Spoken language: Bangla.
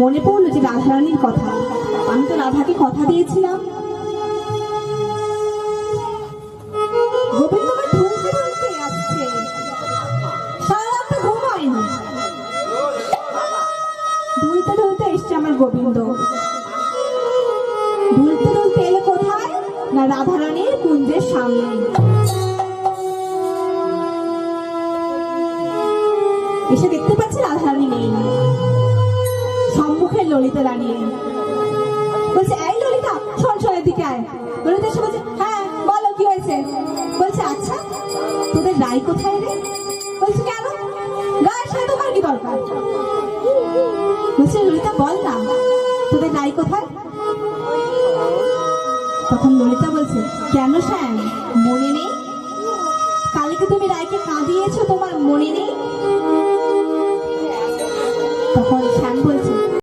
মনে পড়লো যে রাধারানীর কথা। আমি তো রাধাকে কথা দিয়েছিলাম। গোবিন্দ আমার ঢুলতে ঢুলতে আসছে, সারা রাতটা ঘুম হয়নি। ঢুলতে ঢুলতে এসছে আমার গোবিন্দ। ঢুলতে ঢুলতে এলো কোথায়? না রাধারানীর কুঞ্জের সামনে। এসে দেখতে পাচ্ছি রাধারানী নেই, সম্মুখে ললিতা দাঁড়িয়ে। বলছে, এই ললিতা, শোন শোন, এদিকে আয়। ললিতা এসে বলছে, হ্যাঁ বলো কি হয়েছে। বলছে, আচ্ছা তোদের রাই কোথায় রে? বলছে, কেন গায়ের সাথে তোমার কি দরকার? বলছে, ললিতা বল না, তোদের রাই কোথায়? তখন ললিতা বলছে, কেন শ্যাম, মনে নেই? কালকে তুমি রায়কে কাঁদিয়েছো, তোমার মনে নেই? তখন শ্যাম বলছে,